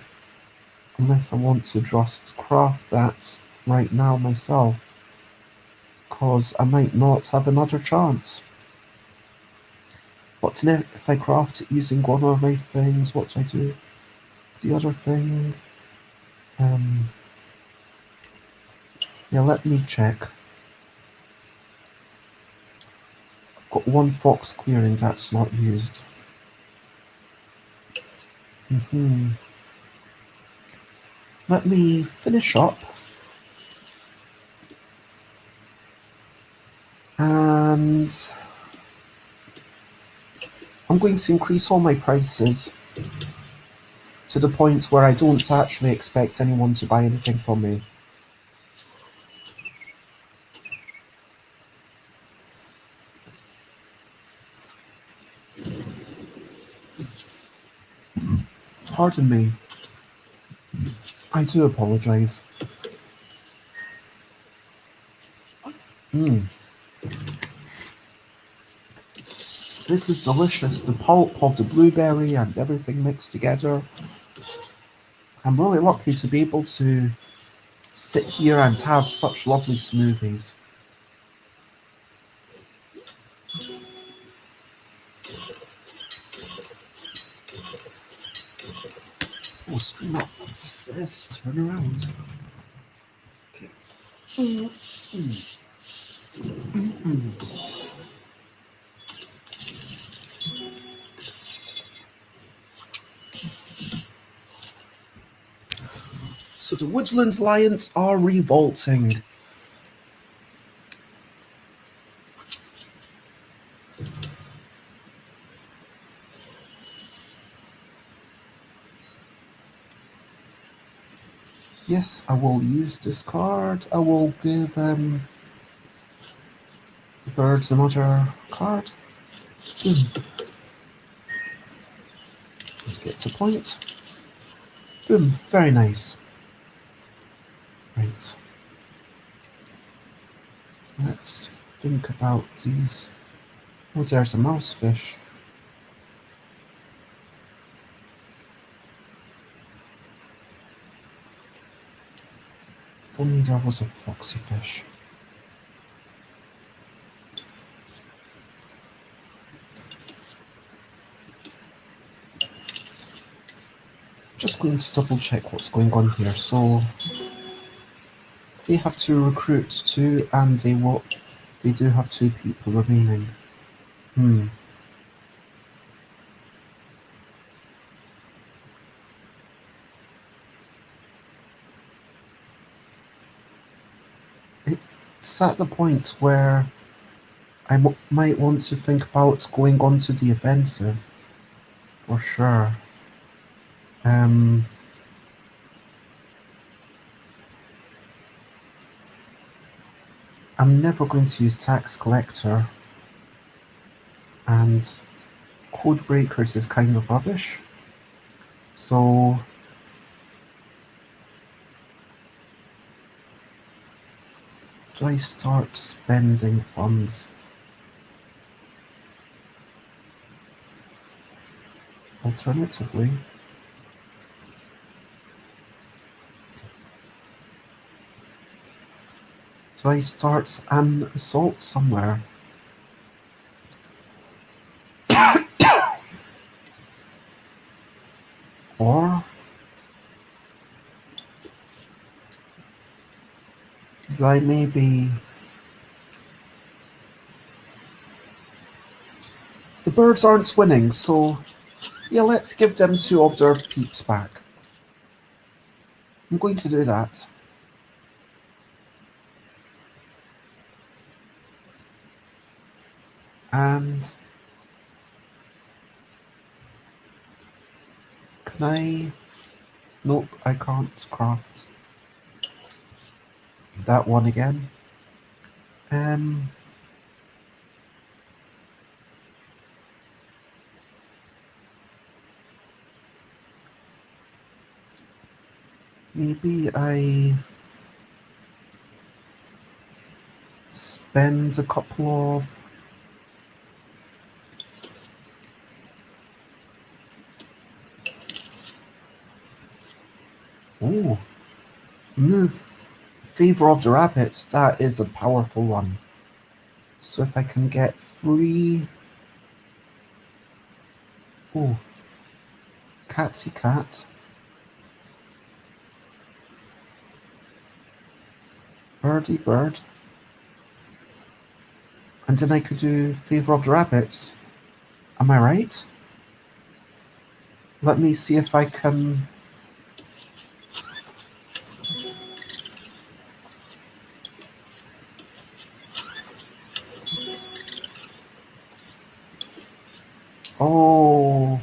Unless I want to just craft that right now myself, because I might not have another chance. But if I craft it using one of my things, what do I do? The other thing, yeah, let me check. I've got 1 fox clearing that's not used. Let me finish up. And I'm going to increase all my prices to the point where I don't actually expect anyone to buy anything from me. Pardon me. I do apologise. This is delicious. The pulp of the blueberry and everything mixed together. I'm really lucky to be able to sit here and have such lovely smoothies. Oh, scream up, sis, turn around. Okay. So the Woodland Lions are revolting. Yes, I will use this card. I will give the birds another card. Boom. Let's get to point. Boom. Very nice. Right. Let's think about these. Oh, there's a mousefish. If only there was a foxy fish. Just going to double check what's going on here. So They have to recruit 2, and they do have 2 people remaining. It's at the point where I might want to think about going on to the offensive, for sure. I'm never going to use tax collector, and code breakers is kind of rubbish. So do I start spending funds? Alternatively, do I start an assault somewhere? Or do I maybe... The birds aren't winning, so yeah, let's give them 2 of their peeps back. I'm going to do that. And can I... Nope, I can't craft that one again. Maybe I spend a couple of... Oh, move favor of the rabbits. That is a powerful one. So if I can get 3... Oh, catsy cat. Birdie bird. And then I could do favor of the rabbits. Am I right? Let me see if I can... Oh...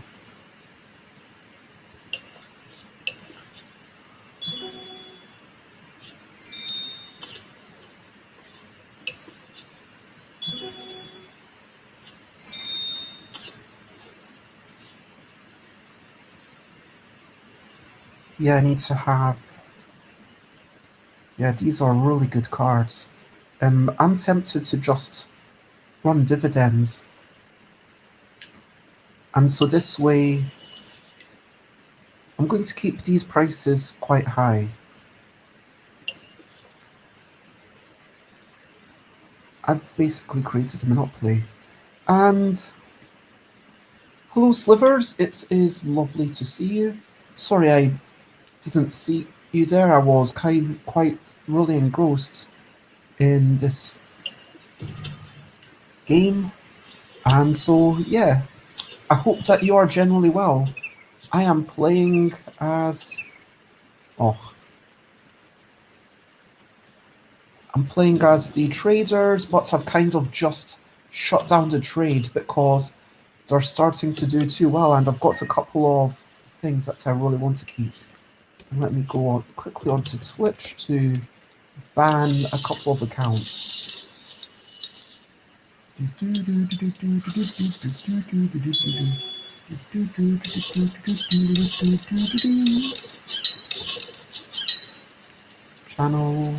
Yeah, I need to have... Yeah, these are really good cards. I'm tempted to just run dividends. And so this way, I'm going to keep these prices quite high. I've basically created a monopoly. And hello, Slivers. It is lovely to see you. Sorry I didn't see you there. I was quite really engrossed in this game. And so, yeah, I hope that you are generally well. I am playing as... Oh. I'm playing as the traders, but I've kind of just shut down the trade because they're starting to do too well, and I've got a couple of things that I really want to keep. And let me go on quickly onto Twitch to ban a couple of accounts. Channel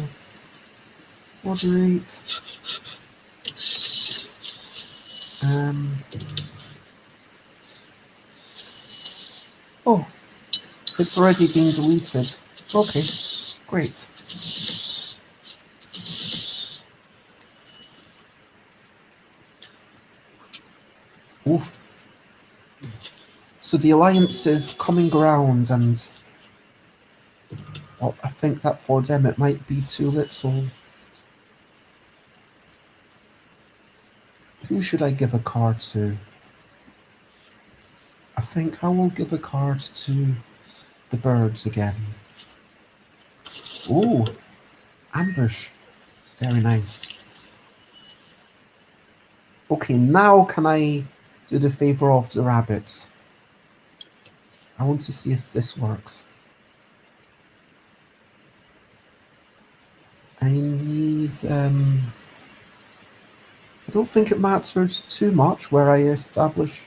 moderate. Oh, it's already been deleted. Okay, great. Oof. So the alliance is coming around, and But I think that for them it might be too little. Who should I give a card to? I think I will give a card to the birds again. Oh, ambush. Very nice. Okay, now can I do the favor of the rabbits? I want to see if this works. I need, I don't think it matters too much where I establish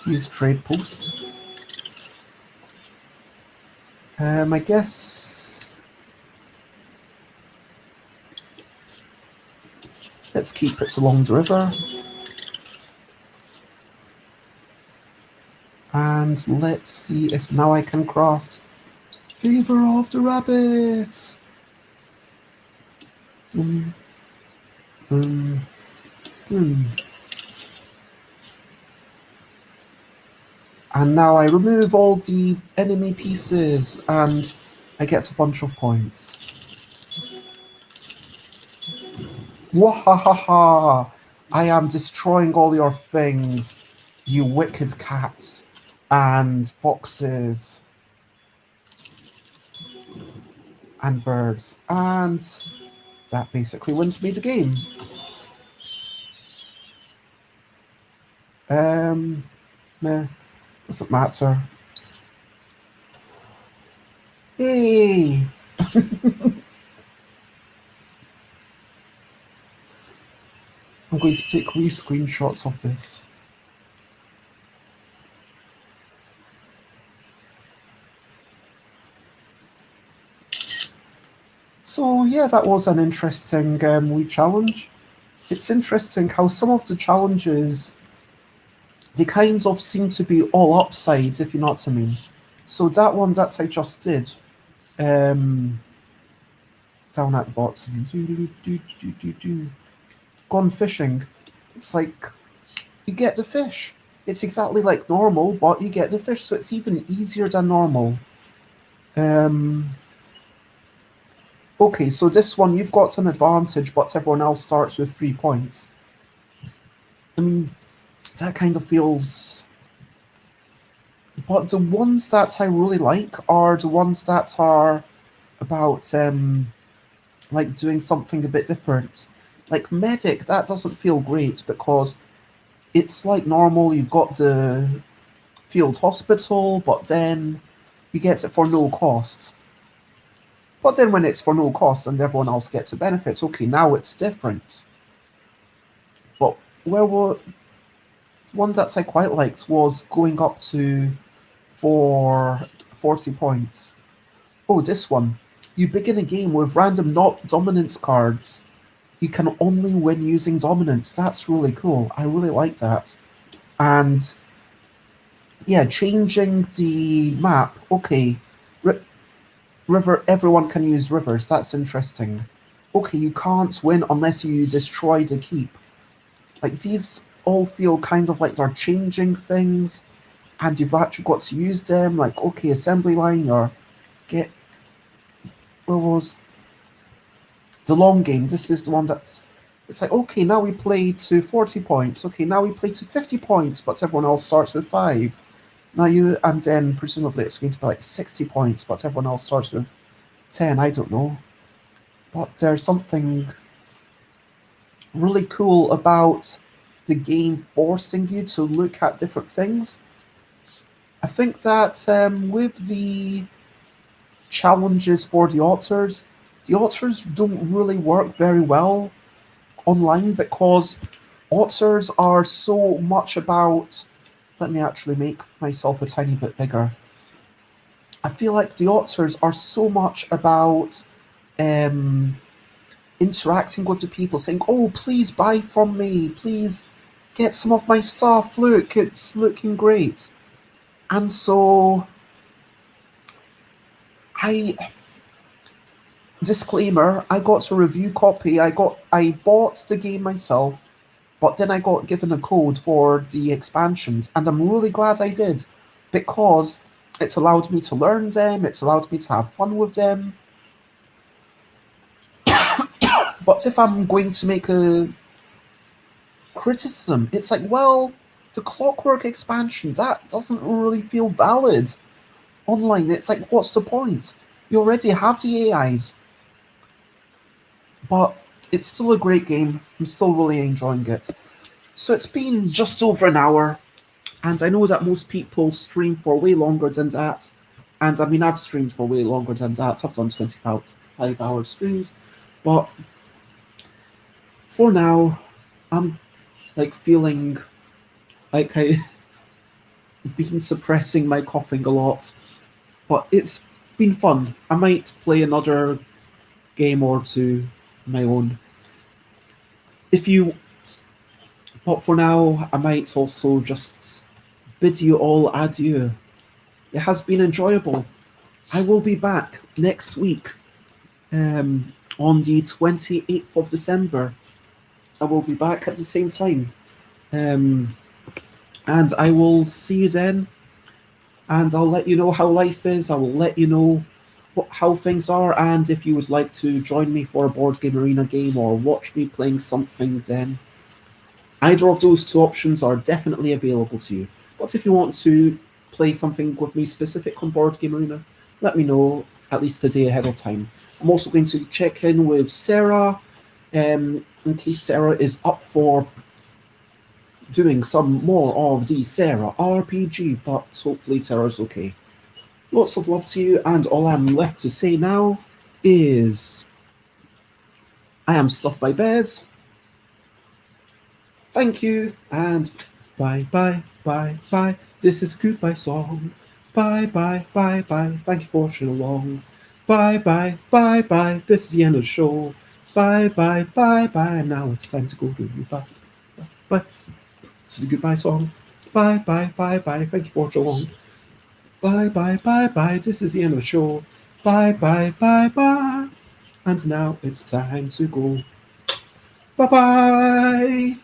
these trade posts. I guess let's keep it along the river. And let's see if now I can craft Favor of the Rabbits. Boom, boom, boom. And now I remove all the enemy pieces and I get a bunch of points. Wahahaha! I am destroying all your things, you wicked cats and foxes and birds. And that basically wins me the game. Nah, doesn't matter. Hey! I'm going to take wee screenshots of this. So yeah, that was an interesting wee challenge. It's interesting how some of the challenges, they kind of seem to be all upside, if you know what I mean. So that one that I just did, down at the bottom, gone fishing. It's like, you get the fish. It's exactly like normal, but you get the fish, so it's even easier than normal. Okay, so this one, you've got an advantage, but everyone else starts with 3 points. I mean, that kind of feels... But the ones that I really like are the ones that are about, like, doing something a bit different. Like, medic, that doesn't feel great, because it's like normal, you've got the field hospital, but then you get it for no cost. But then when it's for no cost and everyone else gets the benefits, okay, now it's different. But one that I quite liked was going up to for 40 points. Oh, this one. You begin a game with random not dominance cards. You can only win using dominance. That's really cool. I really like that. And yeah, changing the map. Okay, river. Everyone can use rivers. That's interesting. Okay, you can't win unless you destroy the keep. Like, these all feel kind of like they're changing things, and you've actually got to use them. Like, okay, assembly line, or get... Where was... The long game. This is the one that's... It's like, okay, now we play to 40 points. Okay, now we play to 50 points, but everyone else starts with 5. Now you... And then, presumably, it's going to be like 60 points, but everyone else starts with 10. I don't know. But there's something really cool about the game forcing you to look at different things. I think that with the challenges for the otters don't really work very well online, because otters are so much about... Let me actually make myself a tiny bit bigger. I feel like the otters are so much about interacting with the people, saying, oh, please buy from me, please get some of my stuff, look, it's looking great. And so, disclaimer, I got a review copy, I bought the game myself, but then I got given a code for the expansions, and I'm really glad I did, because It's allowed me to learn them, it's allowed me to have fun with them. But if I'm going to make a criticism, it's like, well, the Clockwork expansion, that doesn't really feel valid. Online, it's like, what's the point? You already have the AIs. But it's still a great game. I'm still really enjoying it. So it's been just over an hour, and I know that most people stream for way longer than that. And I mean, I've streamed for way longer than that. I've done 25-hour streams. But for now, I'm like feeling like I've been suppressing my coughing a lot. But it's been fun. I might play another game or two my own. If you But for now, I might also just bid you all adieu. It has been enjoyable. I will be back next week on the 28th of December. I will be back at the same time. And I will see you then. And I'll let you know how life is. I will let you know how things are. And if you would like to join me for a board game arena game or watch me playing something, then either of those two options are definitely available to you. But if you want to play something with me specific on Board Game Arena, let me know at least a day ahead of time. I'm also going to check in with Sarah in case Sarah is up for doing some more of the Sarah RPG, but hopefully Sarah's okay. Lots of love to you, and all I'm left to say now is I am stuffed by bears. Thank you, and bye, bye, bye, bye. This is a goodbye song. Bye, bye, bye, bye. Thank you for watching along. Bye, bye, bye, bye. This is the end of the show. Bye, bye, bye, bye. Now it's time to go to goodbye. Bye. This is the goodbye song. Bye, bye, bye, bye. Thank you for watching along. Bye, bye, bye, bye. This is the end of the show. Bye, bye, bye, bye. And now it's time to go. Bye, bye.